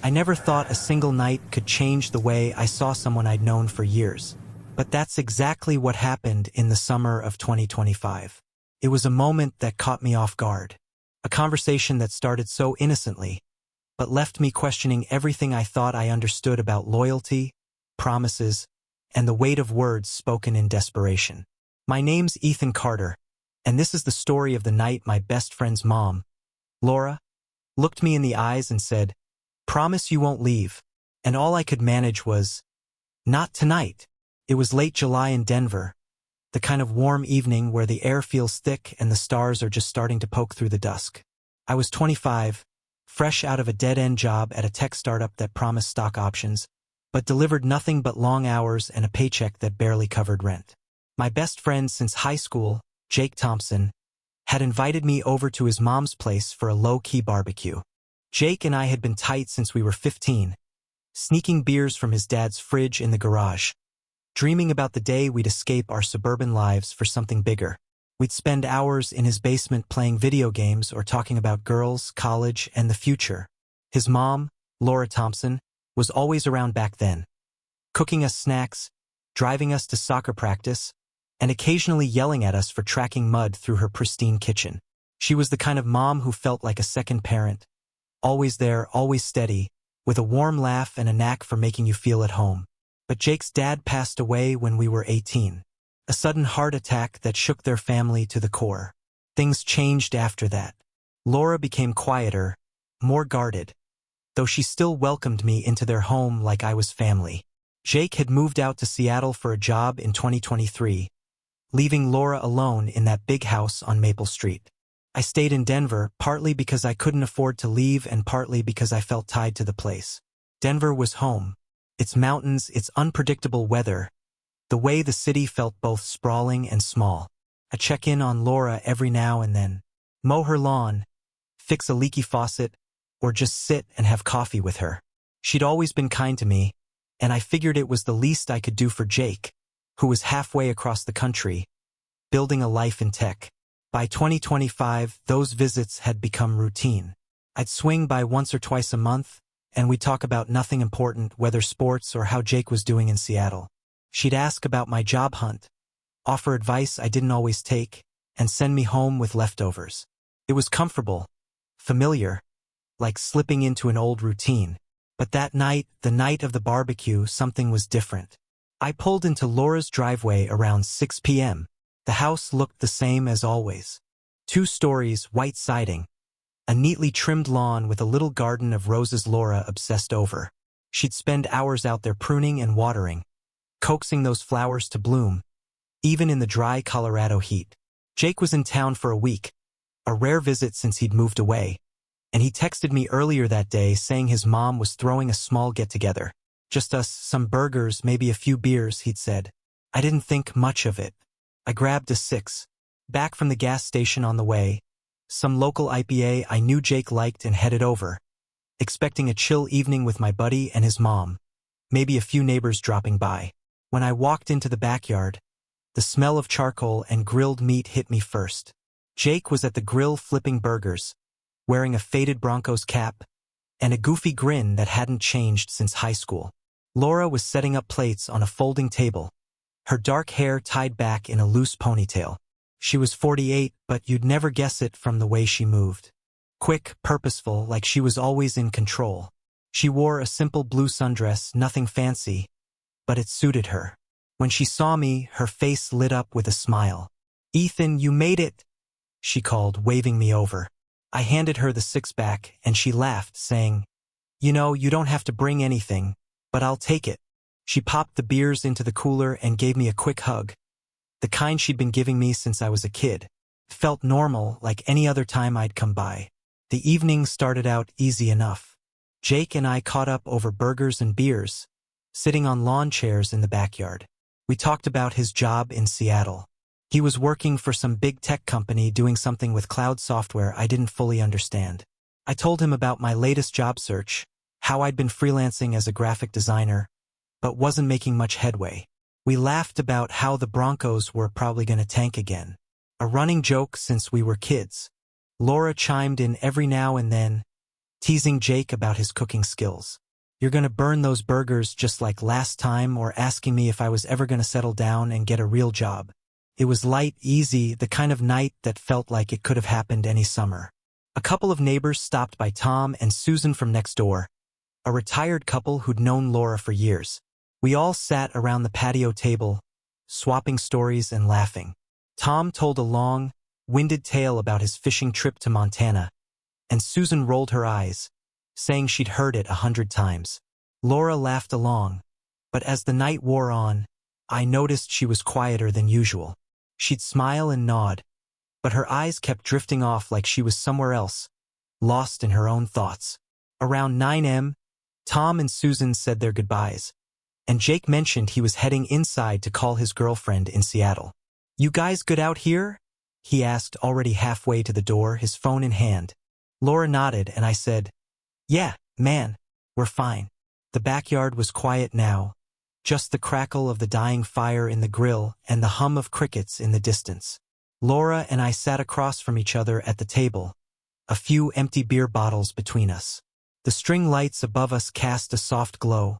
I never thought a single night could change the way I saw someone I'd known for years. But that's exactly what happened in the summer of 2025. It was a moment that caught me off guard. A conversation that started so innocently, but left me questioning everything I thought I understood about loyalty, promises, and the weight of words spoken in desperation. My name's Ethan Carter, and this is the story of the night my best friend's mom, Laura, looked me in the eyes and said, "Promise you won't leave." And all I could manage was, "Not tonight." It was late July in Denver, the kind of warm evening where the air feels thick and the stars are just starting to poke through the dusk. I was 25, fresh out of a dead-end job at a tech startup that promised stock options, but delivered nothing but long hours and a paycheck that barely covered rent. My best friend since high school, Jake Thompson, had invited me over to his mom's place for a low-key barbecue. Jake and I had been tight since we were 15, sneaking beers from his dad's fridge in the garage, dreaming about the day we'd escape our suburban lives for something bigger. We'd spend hours in his basement playing video games or talking about girls, college, and the future. His mom, Laura Thompson, was always around back then, cooking us snacks, driving us to soccer practice, and occasionally yelling at us for tracking mud through her pristine kitchen. She was the kind of mom who felt like a second parent, always there, always steady, with a warm laugh and a knack for making you feel at home. But Jake's dad passed away when we were 18. A sudden heart attack that shook their family to the core. Things changed after that. Laura became quieter, more guarded, though she still welcomed me into their home like I was family. Jake had moved out to Seattle for a job in 2023, leaving Laura alone in that big house on Maple Street. I stayed in Denver, partly because I couldn't afford to leave and partly because I felt tied to the place. Denver was home. Its mountains, its unpredictable weather, the way the city felt both sprawling and small. I check in on Laura every now and then, mow her lawn, fix a leaky faucet, or just sit and have coffee with her. She'd always been kind to me, and I figured it was the least I could do for Jake, who was halfway across the country, building a life in tech. By 2025, those visits had become routine. I'd swing by once or twice a month, and we'd talk about nothing important, whether sports or how Jake was doing in Seattle. She'd ask about my job hunt, offer advice I didn't always take, and send me home with leftovers. It was comfortable, familiar, like slipping into an old routine. But that night, the night of the barbecue, something was different. I pulled into Laura's driveway around 6 p.m. The house looked the same as always. 2 stories, white siding, a neatly trimmed lawn with a little garden of roses Laura obsessed over. She'd spend hours out there pruning and watering, coaxing those flowers to bloom, even in the dry Colorado heat. Jake was in town for a week, a rare visit since he'd moved away, and he texted me earlier that day saying his mom was throwing a small get-together. Just us, some burgers, maybe a few beers, he'd said. I didn't think much of it. I grabbed a 6. Back from the gas station on the way, some local IPA I knew Jake liked, and headed over, expecting a chill evening with my buddy and his mom, maybe a few neighbors dropping by. When I walked into the backyard, the smell of charcoal and grilled meat hit me first. Jake was at the grill flipping burgers, wearing a faded Broncos cap and a goofy grin that hadn't changed since high school. Laura was setting up plates on a folding table, her dark hair tied back in a loose ponytail. She was 48, but you'd never guess it from the way she moved. Quick, purposeful, like she was always in control. She wore a simple blue sundress, nothing fancy, but it suited her. When she saw me, her face lit up with a smile. "Ethan, you made it," she called, waving me over. I handed her the 6-pack, and she laughed, saying, "You know, you don't have to bring anything, but I'll take it." She popped the beers into the cooler and gave me a quick hug, the kind she'd been giving me since I was a kid. It felt normal, like any other time I'd come by. The evening started out easy enough. Jake and I caught up over burgers and beers, sitting on lawn chairs in the backyard. We talked about his job in Seattle. He was working for some big tech company doing something with cloud software I didn't fully understand. I told him about my latest job search, how I'd been freelancing as a graphic designer, but wasn't making much headway. We laughed about how the Broncos were probably going to tank again, a running joke since we were kids. Laura chimed in every now and then, teasing Jake about his cooking skills. "You're gonna burn those burgers just like last time," or asking me if I was ever gonna settle down and get a real job. It was light, easy, the kind of night that felt like it could have happened any summer. A couple of neighbors stopped by, Tom and Susan from next door, a retired couple who'd known Laura for years. We all sat around the patio table, swapping stories and laughing. Tom told a long, winded tale about his fishing trip to Montana, and Susan rolled her eyes, saying she'd heard it 100 times. Laura laughed along, but as the night wore on, I noticed she was quieter than usual. She'd smile and nod, but her eyes kept drifting off like she was somewhere else, lost in her own thoughts. Around 9 a.m., Tom and Susan said their goodbyes, and Jake mentioned he was heading inside to call his girlfriend in Seattle. "You guys good out here?" he asked, already halfway to the door, his phone in hand. Laura nodded, and I said, "Yeah, man, we're fine." The backyard was quiet now, just the crackle of the dying fire in the grill and the hum of crickets in the distance. Laura and I sat across from each other at the table, a few empty beer bottles between us. The string lights above us cast a soft glow,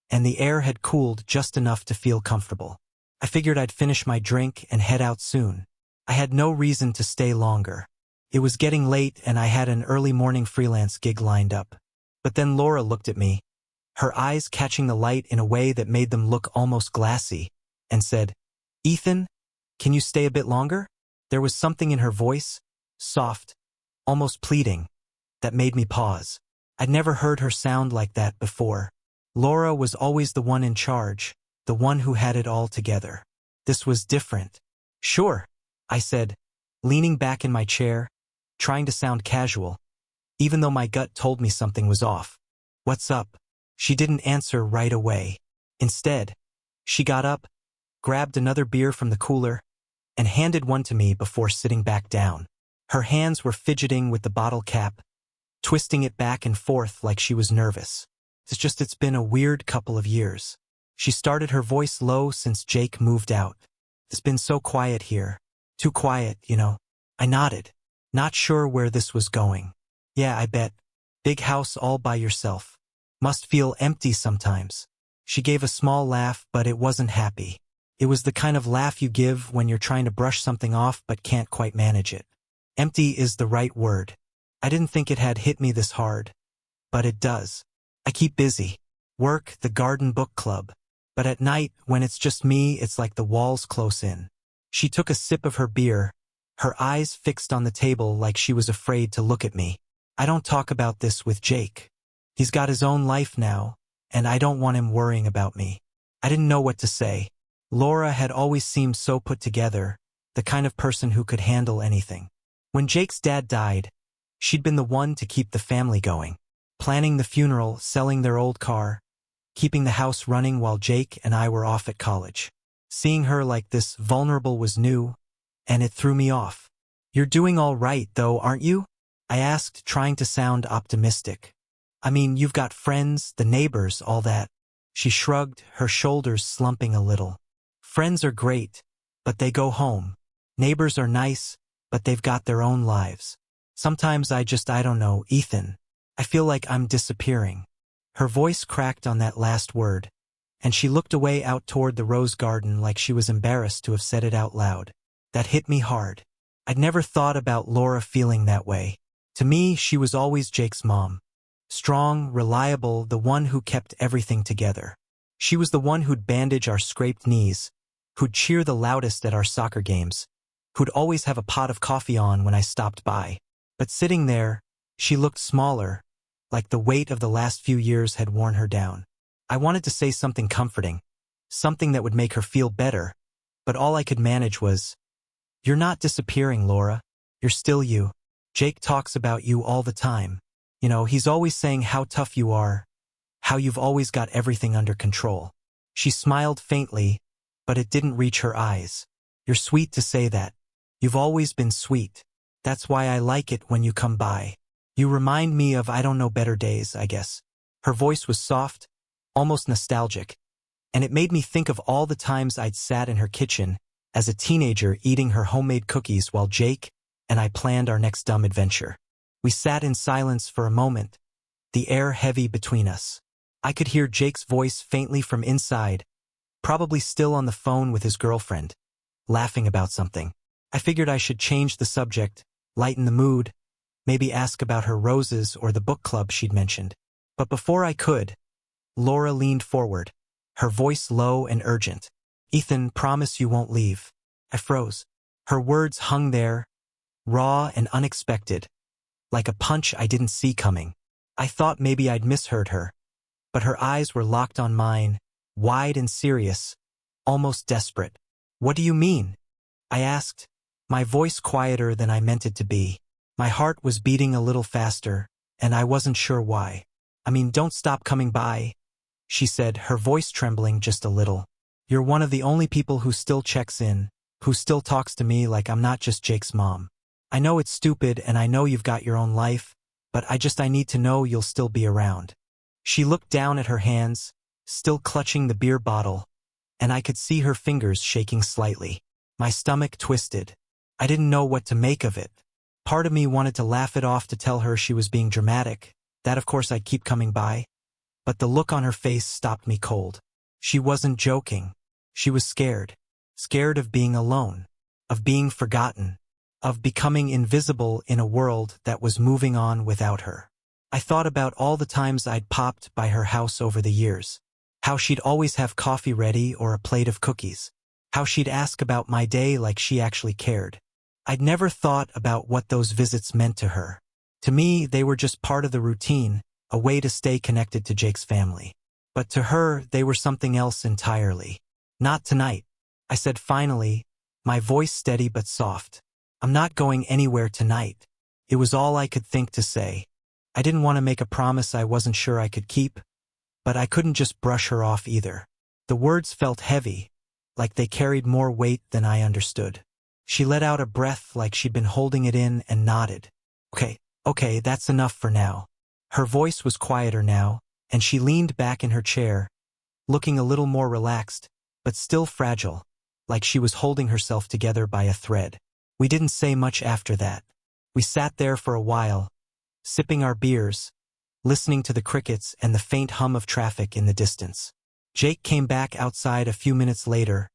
and the air had cooled just enough to feel comfortable. I figured I'd finish my drink and head out soon. I had no reason to stay longer. It was getting late and I had an early morning freelance gig lined up. But then Laura looked at me, her eyes catching the light in a way that made them look almost glassy, and said, "Ethan, can you stay a bit longer?" There was something in her voice, soft, almost pleading, that made me pause. I'd never heard her sound like that before. Laura was always the one in charge, the one who had it all together. This was different. "Sure," I said, leaning back in my chair, trying to sound casual, even though my gut told me something was off. "What's up?" She didn't answer right away. Instead, she got up, grabbed another beer from the cooler, and handed one to me before sitting back down. Her hands were fidgeting with the bottle cap, twisting it back and forth like she was nervous. It's been a weird couple of years." She started, her voice low, "since Jake moved out. It's been so quiet here. Too quiet, you know." I nodded, not sure where this was going. "Yeah, I bet. Big house all by yourself. Must feel empty sometimes." She gave a small laugh, but it wasn't happy. It was the kind of laugh you give when you're trying to brush something off but can't quite manage it. Empty is the right word. I didn't think it had hit me this hard, but it does. I keep busy. Work, the garden book club. But at night, when it's just me, it's like the walls close in. She took a sip of her beer, her eyes fixed on the table like she was afraid to look at me. "I don't talk about this with Jake. He's got his own life now, and I don't want him worrying about me." I didn't know what to say. Laura had always seemed so put together, the kind of person who could handle anything. When Jake's dad died, she'd been the one to keep the family going, planning the funeral, selling their old car, keeping the house running while Jake and I were off at college. Seeing her like this, vulnerable, was new, and it threw me off. "You're doing all right, though, aren't you?" I asked, trying to sound optimistic. "I mean, you've got friends, the neighbors, all that." She shrugged, her shoulders slumping a little. "Friends are great, but they go home. Neighbors are nice, but they've got their own lives. Sometimes I don't know, Ethan. I feel like I'm disappearing." Her voice cracked on that last word, and she looked away out toward the rose garden like she was embarrassed to have said it out loud. That hit me hard. I'd never thought about Laura feeling that way. To me, she was always Jake's mom. Strong, reliable, the one who kept everything together. She was the one who'd bandage our scraped knees, who'd cheer the loudest at our soccer games, who'd always have a pot of coffee on when I stopped by. But sitting there, she looked smaller, like the weight of the last few years had worn her down. I wanted to say something comforting, something that would make her feel better, but all I could manage was, "You're not disappearing, Laura. You're still you. Jake talks about you all the time. You know, he's always saying how tough you are, how you've always got everything under control." She smiled faintly, but it didn't reach her eyes. "You're sweet to say that. You've always been sweet. That's why I like it when you come by. You remind me of I don't know better days, I guess." Her voice was soft, almost nostalgic, and it made me think of all the times I'd sat in her kitchen as a teenager eating her homemade cookies while Jake and I planned our next dumb adventure. We sat in silence for a moment, the air heavy between us. I could hear Jake's voice faintly from inside, probably still on the phone with his girlfriend, laughing about something. I figured I should change the subject, lighten the mood, maybe ask about her roses or the book club she'd mentioned. But before I could, Laura leaned forward, her voice low and urgent. "Ethan, promise you won't leave." I froze. Her words hung there, raw and unexpected, like a punch I didn't see coming. I thought maybe I'd misheard her, but her eyes were locked on mine, wide and serious, almost desperate. "What do you mean?" I asked, my voice quieter than I meant it to be. My heart was beating a little faster, and I wasn't sure why. "I mean, don't stop coming by," she said, her voice trembling just a little. "You're one of the only people who still checks in, who still talks to me like I'm not just Jake's mom. I know it's stupid and I know you've got your own life, but I need to know you'll still be around." She looked down at her hands, still clutching the beer bottle, and I could see her fingers shaking slightly. My stomach twisted. I didn't know what to make of it. Part of me wanted to laugh it off, to tell her she was being dramatic, that of course I'd keep coming by. But the look on her face stopped me cold. She wasn't joking. She was scared. Scared of being alone, of being forgotten, of becoming invisible in a world that was moving on without her. I thought about all the times I'd popped by her house over the years. How she'd always have coffee ready or a plate of cookies. How she'd ask about my day like she actually cared. I'd never thought about what those visits meant to her. To me, they were just part of the routine, a way to stay connected to Jake's family. But to her, they were something else entirely. "Not tonight," I said finally, my voice steady but soft. "I'm not going anywhere tonight." It was all I could think to say. I didn't want to make a promise I wasn't sure I could keep, but I couldn't just brush her off either. The words felt heavy, like they carried more weight than I understood. She let out a breath like she'd been holding it in and nodded. Okay, that's enough for now." Her voice was quieter now, and she leaned back in her chair, looking a little more relaxed, but still fragile, like she was holding herself together by a thread. We didn't say much after that. We sat there for a while, sipping our beers, listening to the crickets and the faint hum of traffic in the distance. Jake came back outside a few minutes later,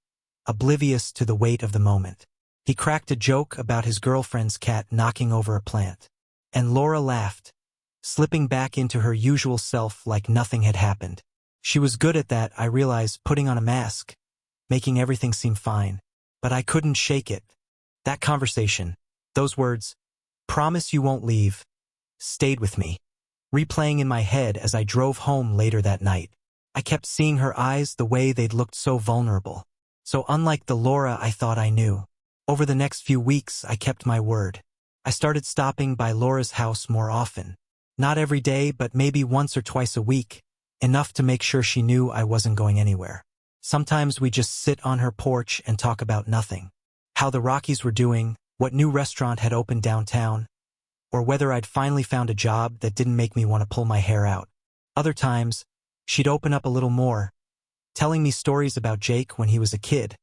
oblivious to the weight of the moment. He cracked a joke about his girlfriend's cat knocking over a plant. And Laura laughed, slipping back into her usual self like nothing had happened. She was good at that, I realized, putting on a mask, making everything seem fine. But I couldn't shake it. That conversation, those words, "Promise you won't leave," stayed with me, replaying in my head as I drove home later that night. I kept seeing her eyes the way they'd looked, so vulnerable, so unlike the Laura I thought I knew. Over the next few weeks, I kept my word. I started stopping by Laura's house more often. Not every day, but maybe once or twice a week, enough to make sure she knew I wasn't going anywhere. Sometimes we just sit on her porch and talk about nothing. How the Rockies were doing, what new restaurant had opened downtown, or whether I'd finally found a job that didn't make me want to pull my hair out. Other times, she'd open up a little more, telling me stories about Jake when he was a kid,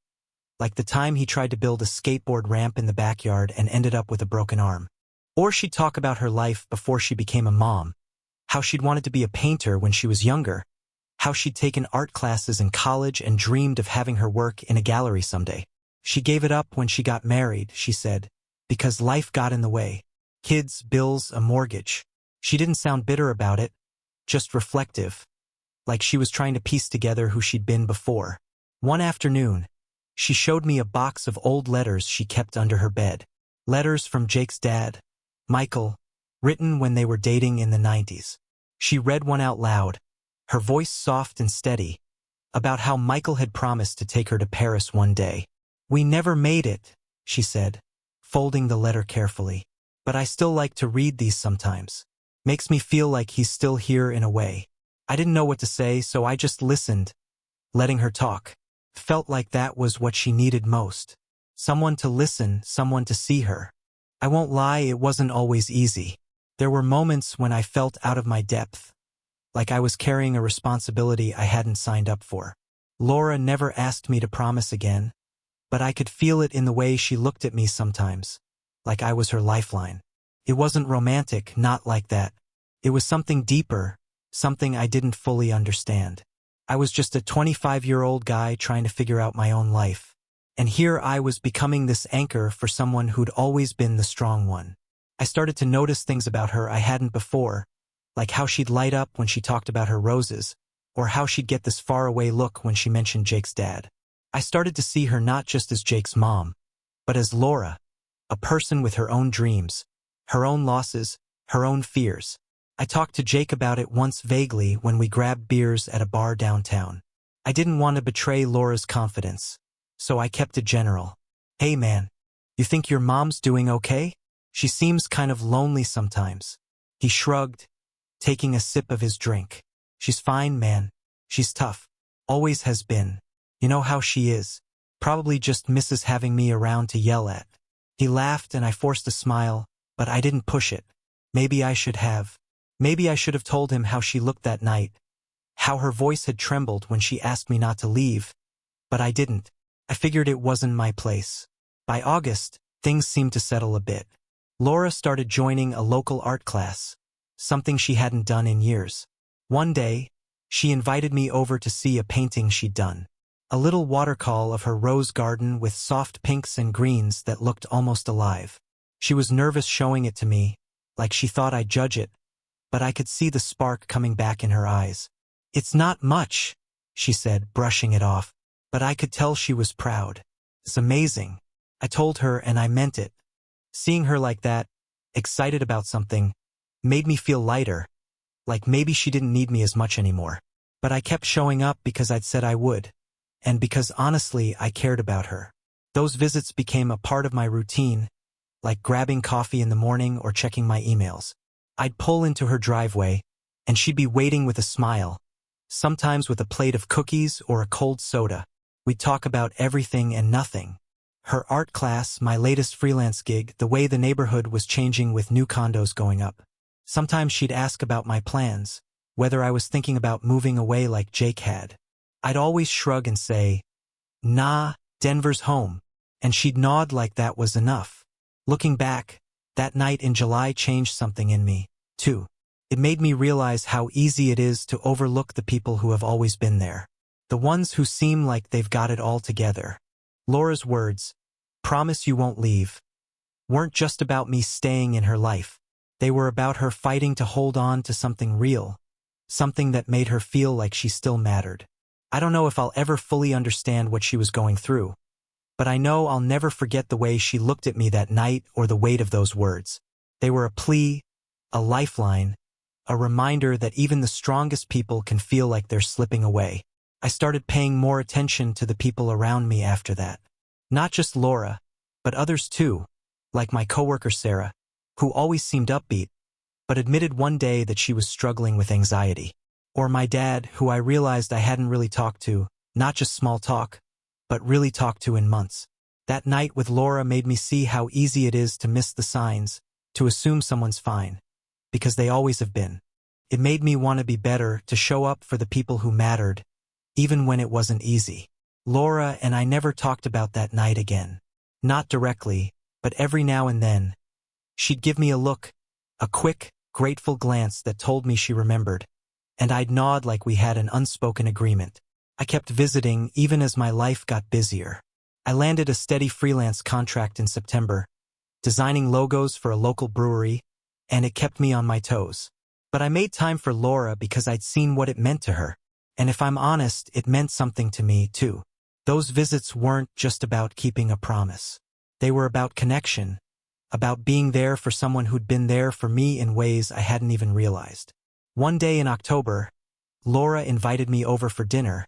like the time he tried to build a skateboard ramp in the backyard and ended up with a broken arm. Or she'd talk about her life before she became a mom, how she'd wanted to be a painter when she was younger, how she'd taken art classes in college and dreamed of having her work in a gallery someday. She gave it up when she got married, she said, because life got in the way. Kids, bills, a mortgage. She didn't sound bitter about it, just reflective, like she was trying to piece together who she'd been before. One afternoon, she showed me a box of old letters she kept under her bed. Letters from Jake's dad, Michael, written when they were dating in the 90s. She read one out loud, her voice soft and steady, about how Michael had promised to take her to Paris one day. "We never made it," she said, folding the letter carefully. "But I still like to read these sometimes. Makes me feel like he's still here in a way." I didn't know what to say, so I just listened, letting her talk. Felt like that was what she needed most. Someone to listen, someone to see her. I won't lie, it wasn't always easy. There were moments when I felt out of my depth, like I was carrying a responsibility I hadn't signed up for. Laura never asked me to promise again, but I could feel it in the way she looked at me sometimes, like I was her lifeline. It wasn't romantic, not like that. It was something deeper, something I didn't fully understand. I was just a 25-year-old guy trying to figure out my own life. And here I was becoming this anchor for someone who'd always been the strong one. I started to notice things about her I hadn't before, like how she'd light up when she talked about her roses, or how she'd get this faraway look when she mentioned Jake's dad. I started to see her not just as Jake's mom, but as Laura, a person with her own dreams, her own losses, her own fears. I talked to Jake about it once vaguely when we grabbed beers at a bar downtown. I didn't want to betray Laura's confidence, so I kept it general. "Hey man, you think your mom's doing okay? She seems kind of lonely sometimes." He shrugged, taking a sip of his drink. "She's fine, man. She's tough. Always has been. You know how she is. Probably just misses having me around to yell at." He laughed and I forced a smile, but I didn't push it. Maybe I should have. Maybe I should have told him how she looked that night, how her voice had trembled when she asked me not to leave, but I didn't. I figured it wasn't my place. By August, things seemed to settle a bit. Laura started joining a local art class, something she hadn't done in years. One day, she invited me over to see a painting she'd done. A little watercolor of her rose garden with soft pinks and greens that looked almost alive. She was nervous showing it to me, like she thought I'd judge it, but I could see the spark coming back in her eyes. "It's not much," she said, brushing it off, but I could tell she was proud. "It's amazing," I told her, and I meant it. Seeing her like that, excited about something, made me feel lighter, like maybe she didn't need me as much anymore. But I kept showing up because I'd said I would, and because honestly I cared about her. Those visits became a part of my routine, like grabbing coffee in the morning or checking my emails. I'd pull into her driveway, and she'd be waiting with a smile, sometimes with a plate of cookies or a cold soda. We'd talk about everything and nothing. Her art class, my latest freelance gig, the way the neighborhood was changing with new condos going up. Sometimes she'd ask about my plans, whether I was thinking about moving away like Jake had. I'd always shrug and say, "Nah, Denver's home," and she'd nod like that was enough. Looking back, that night in July changed something in me, too. It made me realize how easy it is to overlook the people who have always been there. The ones who seem like they've got it all together. Laura's words, "Promise you won't leave," weren't just about me staying in her life. They were about her fighting to hold on to something real, something that made her feel like she still mattered. I don't know if I'll ever fully understand what she was going through, but I know I'll never forget the way she looked at me that night or the weight of those words. They were a plea, a lifeline, a reminder that even the strongest people can feel like they're slipping away. I started paying more attention to the people around me after that. Not just Laura, but others too, like my coworker Sarah, who always seemed upbeat, but admitted one day that she was struggling with anxiety. Or my dad, who I realized I hadn't really talked to, not just small talk, but really talked to in months. That night with Laura made me see how easy it is to miss the signs, to assume someone's fine, because they always have been. It made me want to be better, to show up for the people who mattered, even when it wasn't easy. Laura and I never talked about that night again. Not directly, but every now and then. She'd give me a look, a quick, grateful glance that told me she remembered, and I'd nod like we had an unspoken agreement. I kept visiting even as my life got busier. I landed a steady freelance contract in September, designing logos for a local brewery, and it kept me on my toes. But I made time for Laura because I'd seen what it meant to her, and if I'm honest, it meant something to me too. Those visits weren't just about keeping a promise. They were about connection, about being there for someone who'd been there for me in ways I hadn't even realized. One day in October, Laura invited me over for dinner,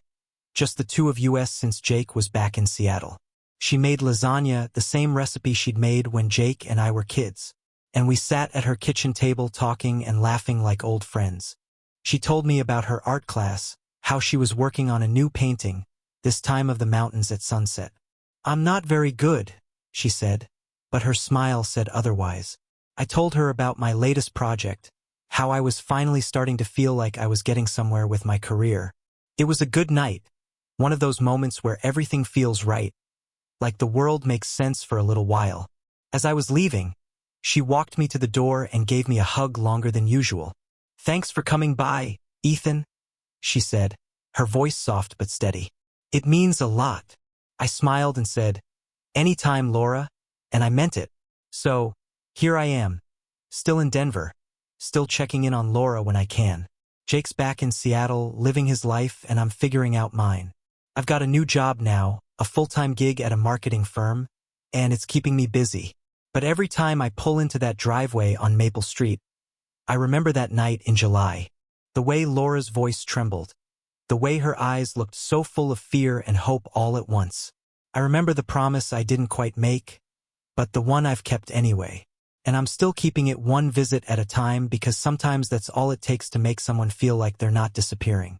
just the two of us since Jake was back in Seattle. She made lasagna, the same recipe she'd made when Jake and I were kids, and we sat at her kitchen table talking and laughing like old friends. She told me about her art class, how she was working on a new painting, this time of the mountains at sunset. "I'm not very good," she said, but her smile said otherwise. I told her about my latest project, how I was finally starting to feel like I was getting somewhere with my career. It was a good night, one of those moments where everything feels right, like the world makes sense for a little while. As I was leaving, she walked me to the door and gave me a hug longer than usual. Thanks for coming by, Ethan, she said, her voice soft but steady. It means a lot. I smiled and said, anytime, Laura, and I meant it. So, here I am, still in Denver, still checking in on Laura when I can. Jake's back in Seattle, living his life, and I'm figuring out mine. I've got a new job now, a full-time gig at a marketing firm, and it's keeping me busy. But every time I pull into that driveway on Maple Street, I remember that night in July. The way Laura's voice trembled. The way her eyes looked so full of fear and hope all at once. I remember the promise I didn't quite make, but the one I've kept anyway. And I'm still keeping it one visit at a time because sometimes that's all it takes to make someone feel like they're not disappearing.